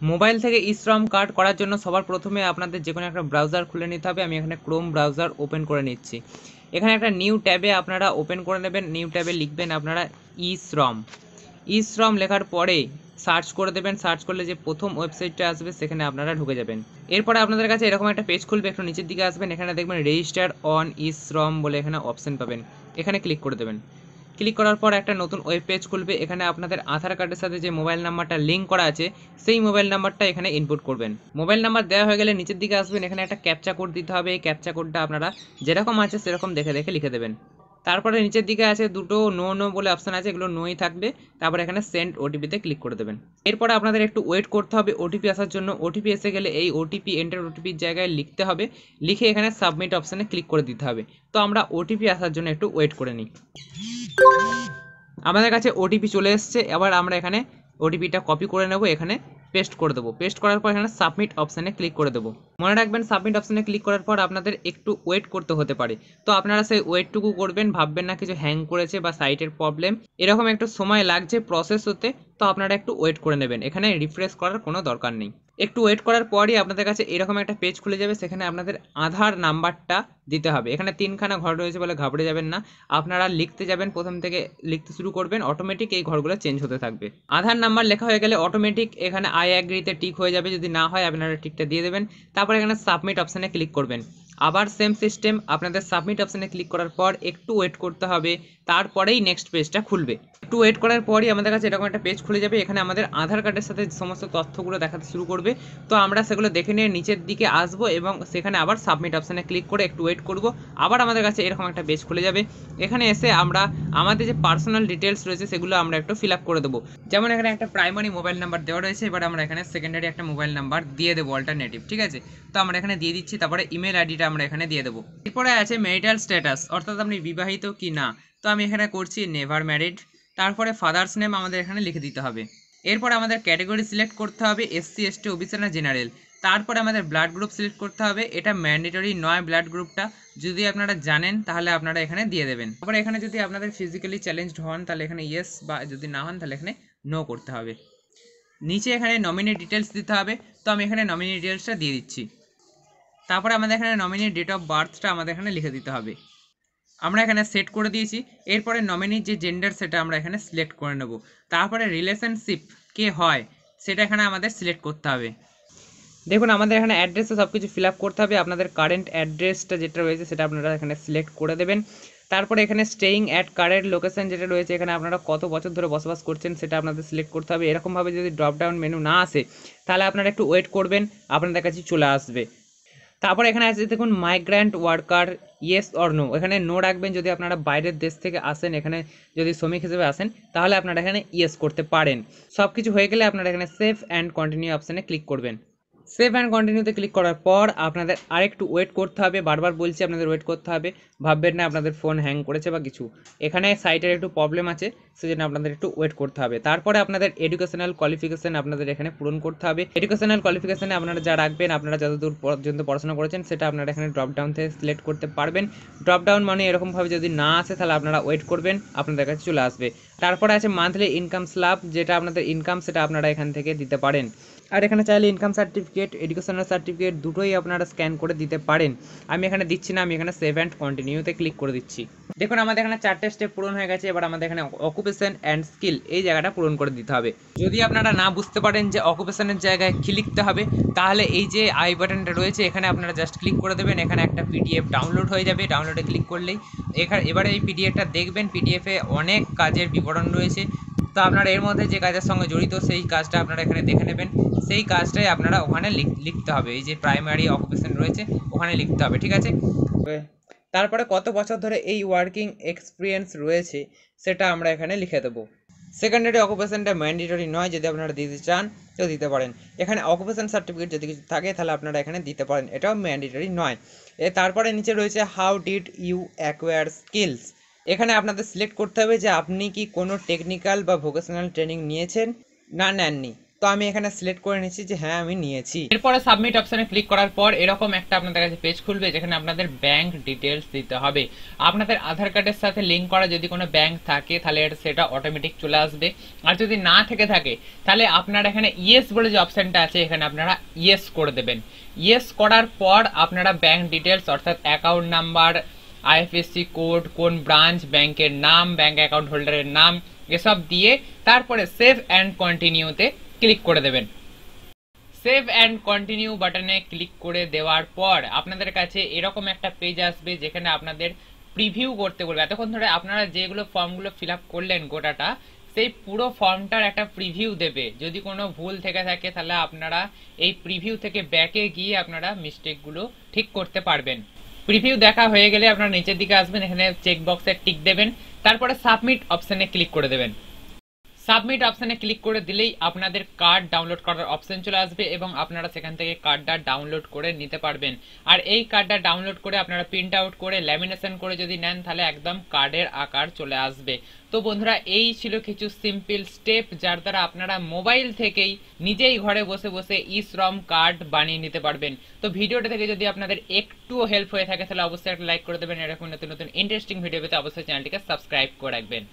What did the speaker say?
Mobile থেকে ই শ্রম card করার জন্য সবার প্রথমে আপনাদের যে কোনো একটা ব্রাউজার খুলে নিতে হবে। আমি এখানে ক্রোম ব্রাউজার ওপেন করে নিচ্ছি। এখানে একটা নিউ ট্যাবে আপনারা ওপেন করে নেবেন। নিউ ট্যাবে লিখবেন আপনারা ই শ্রম। ই শ্রম লেখার পরে সার্চ করে দেবেন। সার্চ করলে যে প্রথম ওয়েবসাইটটা আসবে সেখানে আপনারা ঢুকে যাবেন। এরপরে আপনাদের কাছে এরকম একটা পেজ খুলবে, একটু নিচের দিকে আসবেন, এখানে দেখবেন রেজিস্টার অন ই শ্রম বলে এখানে অপশন পাবেন, এখানে ক্লিক করে দেবেন। ক্লিক করার পর একটা নতুন ওয়েব পেজ খুলবে। এখানে আপনাদের আধার কার্ডের সাথে যে মোবাইল নাম্বারটা লিঙ্ক করা আছে সেই মোবাইল নাম্বারটা এখানে ইনপুট করবেন। মোবাইল নাম্বার দেওয়া হয়ে গেলে নিচের দিকে আসবেন, এখানে একটা ক্যাপচা কোড দিতে হবে। এই ক্যাপচা কোডটা আপনারা যেরকম আছে সেরকম দেখে দেখে লিখে দেবেন। তারপরে নিচের দিকে আছে দুটো নো নো বলে অপশান আছে, এগুলো নোই থাকবে। তারপরে এখানে সেন্ড ওটিপিতে ক্লিক করে দেবেন। এরপরে আপনাদের একটু ওয়েট করতে হবে ওটিপি আসার জন্য। ওটিপি এসে গেলে এই ওটিপি এন্টার ওটিপির জায়গায় লিখতে হবে, লিখে এখানে সাবমিট অপশানে ক্লিক করে দিতে হবে। তো আমরা ওটিপি আসার জন্য একটু ওয়েট করে নিই। আমাদের কাছে ওটিপি চলে এসছে। এবার আমরা এখানে ওটিপিটা কপি করে নেব, এখানে পেস্ট করে দেবো। পেস্ট করার পর এখানে সাবমিট অপশানে ক্লিক করে দেবো। মনে রাখবেন সাবমিট অপশানে ক্লিক করার পর আপনাদের একটু ওয়েট করতে হতে পারে। তো আপনারা সেই ওয়েটটুকু করবেন, ভাববেন না কিছু হ্যাং করেছে বা সাইটের প্রবলেম, এরকম একটু সময় লাগছে প্রসেস হতে। তো আপনারা একটু ওয়েট করে নেবেন, এখানে রিফ্রেশ করার কোনো দরকার নেই। একটু ওয়েট করার পরই আপনাদের কাছে এরকম একটা পেজ খুলে যাবে, সেখানে আপনাদের আধার নাম্বারটা দিতে হবে। এখানে তিনখানা ঘর রয়েছে বলে ঘাবড়ে যাবেন না, আপনারা লিখতে যাবেন, প্রথম থেকে লিখতে শুরু করবেন, অটোমেটিক এই ঘরগুলো চেঞ্জ হতে থাকবে। আধার নাম্বার লেখা হয়ে গেলে অটোমেটিক এখানে আই অ্যাগ্রিতে টিক হয়ে যাবে, যদি না হয় আপনারা টিকটা দিয়ে দেবেন। তারপর এখানে সাবমিট অপশানে ক্লিক করবেন। আবার সেম সিস্টেম, আপনাদের সাবমিট অপশানে ক্লিক করার পর একটু ওয়েট করতে হবে, তারপরেই নেক্সট পেজটা খুলবে। একটু ওয়েট করার পরই আমাদের কাছে এরকম একটা পেজ খুলে যাবে। এখানে আমাদের আধার কার্ডের সাথে সমস্ত তথ্যগুলো দেখাতে শুরু করবে। তো আমরা সেগুলো দেখে নিয়ে নিচের দিকে আসবো এবং সেখানে আবার সাবমিট অপশানে ক্লিক করে একটু ওয়েট করব। আবার আমাদের কাছে এরকম একটা পেজ খুলে যাবে। এখানে এসে আমরা আমাদের যে পার্সোনাল ডিটেলস রয়েছে সেগুলো আমরা একটু ফিল আপ করে দেবো। যেমন এখানে একটা প্রাইমারি মোবাইল নাম্বার দেওয়া রয়েছে, এবার আমরা এখানে সেকেন্ডারি একটা মোবাইল নাম্বার দিয়ে দেবো অল্টারনেটিভ, ঠিক আছে। তো আমরা এখানে দিয়ে দিচ্ছি, তারপরে ইমেল আইডিটা আমরা এখানে দিয়ে দেবো। এরপরে আছে ম্যারিটাল স্ট্যাটাস, অর্থাৎ আপনি বিবাহিত কি না। তো আমি এখানে করছি নেভার ম্যারিড। তারপরে ফাদার্স নেম আমাদের এখানে লিখে দিতে হবে। এরপর আমাদের ক্যাটাগরি সিলেক্ট করতে হবে, এসসি এসটি ওবিসি না জেনারেল। তারপরে আমাদের ব্লাড গ্রুপ সিলেক্ট করতে হবে, এটা ম্যান্ডেটরি নয় ব্লাড গ্রুপটা, যদি আপনারা জানেন তাহলে আপনারা এখানে দিয়ে দেবেন। তারপরে এখানে যদি আপনাদের ফিজিক্যালি চ্যালেঞ্জড হন তাহলে এখানে ইয়েস, বা যদি না হন তাহলে এখানে নো করতে হবে। নিচে এখানে নমিনি ডিটেলস দিতে হবে, তো আমি এখানে নমিনি ডিটেলসটা দিয়ে দিচ্ছি। তারপরে আমাদের এখানে নমিনি ডেট অফ বার্থটা আমাদের এখানে লিখে দিতে হবে। আমরা এখানে সেট করে দিয়েছি। এরপরে নমিনির যে জেন্ডার সেটা আমরা এখানে সিলেক্ট করে নেব। তারপরে রিলেশনশিপ কে হয় সেটা এখানে আমাদের সিলেক্ট করতে হবে। দেখুন আমাদের এখানে অ্যাড্রেসে সব কিছু ফিল আপ করতে হবে। আপনাদের কারেন্ট অ্যাড্রেসটা যেটা রয়েছে সেটা আপনারা এখানে সিলেক্ট করে দেবেন। তারপরে এখানে স্টেইং অ্যাট কারেন্ট লোকেশন যেটা রয়েছে, এখানে আপনারা কত বছর ধরে বসবাস করছেন সেটা আপনাদের সিলেক্ট করতে হবে। এরকমভাবে যদি ড্রপ ডাউন মেনু না আসে তাহলে আপনারা একটু ওয়েট করবেন, আপনাদের কাছে চলে আসবে। তারপর এখানে আছে দেখুন migrant worker, yes or no, এখানে নো রাখবেন। যদি আপনারা বাইরের দেশ থেকে আসেন, এখানে যদি শ্রমিক হিসেবে আসেন তাহলে আপনারা এখানে ইয়েস করতে পারেন। সব কিছু হয়ে গেলে আপনারা এখানে সেভ অ্যান্ড কন্টিনিউ অপশানে ক্লিক করবেন। সেভ অ্যান্ড কন্টিনিউতে ক্লিক করার পর আপনাদের আরেকটু ওয়েট করতে হবে। বারবার বলছি আপনাদের ওয়েট করতে হবে, ভাববেন না আপনাদের ফোন হ্যাং করেছে বা কিছু। এখানে সাইটের একটু প্রবলেম আছে, সেজন্য আপনাদের একটু ওয়েট করতে হবে। তারপরে আপনাদের এডুকেশনাল কোয়ালিফিকেশান আপনাদের এখানে পূরণ করতে হবে। এডুকেশনাল কোয়ালিফিকেশানে আপনারা যা রাখবেন, আপনারা যতদূর পর্যন্ত পড়াশোনা করেছেন সেটা আপনারা এখানে ড্রপ ডাউন থেকে সিলেক্ট করতে পারবেন। ড্রপ ডাউন মানে এরকমভাবে যদি না আসে তাহলে আপনারা ওয়েট করবেন, আপনাদের কাছে চলে আসবে। তারপরে আছে মান্থলি ইনকাম স্ল্যাব, যেটা আপনাদের ইনকাম সেটা আপনারা এখান থেকে দিতে পারেন। আর এখানে চাইলে ইনকাম সার্টিফিকেট, এডুকেশনাল সার্টিফিকেট দুটোই আপনারা স্ক্যান করে দিতে পারেন। আমি এখানে দিচ্ছি না, আমি এখানে সেভ অ্যান্ড কন্টিনিউতে ক্লিক করে দিচ্ছি। দেখুন আমাদের এখানে 4টে স্টেপ পূরণ হয়ে গেছে। এবার আমাদের এখানে অকুপেশন অ্যান্ড স্কিল এই জায়গাটা পূরণ করে দিতে হবে। যদি আপনারা না বুঝতে পারেন যে অকুপেশনের জায়গায় কী লিখতে হবে, তাহলে এই যে আই বাটনটা রয়েছে এখানে আপনারা জাস্ট ক্লিক করে দেবেন। এখানে একটা পিডিএফ ডাউনলোড হয়ে যাবে, ডাউনলোডে ক্লিক করলেই এবারে এই পিডিএফটা দেখবেন। পিডিএফে অনেক কাজের বিবরণ রয়েছে, তো আপনারা এর মধ্যে যে কাজের সঙ্গে জড়িত সেই কাজটা আপনারা এখানে দেখে নেবেন। সেই কাজটাই আপনারা ওখানে লিখতে হবে, এই যে প্রাইমারি অকুপেশন রয়েছে ওখানে লিখতে হবে, ঠিক আছে। তারপরে কত বছর ধরে এই ওয়ার্কিং এক্সপিরিয়েন্স রয়েছে সেটা আমরা এখানে লিখে দেবো। সেকেন্ডারি অকুপেশনটা ম্যান্ডেটরি নয়, যদি আপনারা দিতে চান তো দিতে পারেন। এখানে অকুপেশন সার্টিফিকেট যদি কিছু থাকে তাহলে আপনারা এখানে দিতে পারেন, এটাও ম্যান্ডেটরি নয়। তারপরে নিচে রয়েছে how did you acquire skills, এখানে আপনাদের সিলেক্ট করতে হবে যে আপনি কি কোনো টেকনিক্যাল বা ভোকেশনাল ট্রেনিং নিয়েছেন না নেননি। তো আমি এখানে সিলেক্ট করে নিচ্ছি যে হ্যাঁ আমি নিয়েছি। এরপরে সাবমিট অপশনে ক্লিক করার পর এরকম একটা আপনাদের কাছে পেজ খুলবে যেখানে আপনাদের ব্যাংক ডিটেলস দিতে হবে। আপনাদের আধার কার্ডের সাথে লিঙ্ক করা যদি কোনো ব্যাংক থাকে তাহলে সেটা অটোমেটিক চলে আসবে, আর যদি না থেকে থাকে তাহলে আপনারা এখানে ইয়েস বলে যে অপশনটা আছে এখানে আপনারা ইয়েস করে দেবেন। ইয়েস করার পর আপনারা ব্যাংক ডিটেলস অর্থাৎ অ্যাকাউন্ট নাম্বার, আইএফএসসি কোড, কোন ব্রাঞ্চ, ব্যাংকের নাম, ব্যাংক অ্যাকাউন্ট হোল্ডারের নাম এসব দিয়ে তারপরে সেভ অ্যান্ড কন্টিনিউতে ক্লিক করে দেবেন। সেভ অ্যান্ড কন্টিনিউ বাটনে ক্লিক করে দেওয়ার পর আপনাদের কাছে এরকম একটা পেজ আসবে যেখানে আপনাদের প্রিভিউ করতে বলবে। এতক্ষণ ধরে আপনারা যেগুলো ফর্মগুলো ফিল আপ করলেন গোটাটা, সেই পুরো ফর্মটার একটা প্রিভিউ দেবে। যদি কোনো ভুল থেকে থাকে তাহলে আপনারা এই প্রিভিউ থেকে ব্যাকে গিয়ে আপনারা মিস্টেকগুলো ঠিক করতে পারবেন। প্রিভিউ দেখা হয়ে গেলে আপনারা নিচের দিকে আসবেন, এখানে চেক বক্সে টিক দেবেন, তারপরে সাবমিট অপশনে ক্লিক করে দেবেন। সাবমিট অপশনে ক্লিক করে দিলেই আপনাদের কার্ড ডাউনলোড করার অপশন চলে আসবে এবং আপনারা সেখান থেকে কার্ডটা ডাউনলোড করে নিতে পারবেন। আর এই কার্ডটা ডাউনলোড করে আপনারা প্রিন্ট আউট করে ল্যামিনেশন করে যদি নেন তাহলে একদম কার্ডের আকার চলে আসবে। তো বন্ধুরা, এই ছিল কিছু সিম্পল স্টেপ যার দ্বারা আপনারা মোবাইল থেকেই নিজেই ঘরে বসে বসে ই-শ্রম কার্ড বানিয়ে নিতে পারবেন। তো ভিডিওটা থেকে যদি আপনাদের একটুও হেল্প হয়ে থাকে তাহলে অবশ্যই একটা লাইক করে দেবেন। এরকম নতুন নতুন ইন্টারেস্টিং ভিডিও পেতে অবশ্যই চ্যানেলটিকে সাবস্ক্রাইব করে রাখবেন।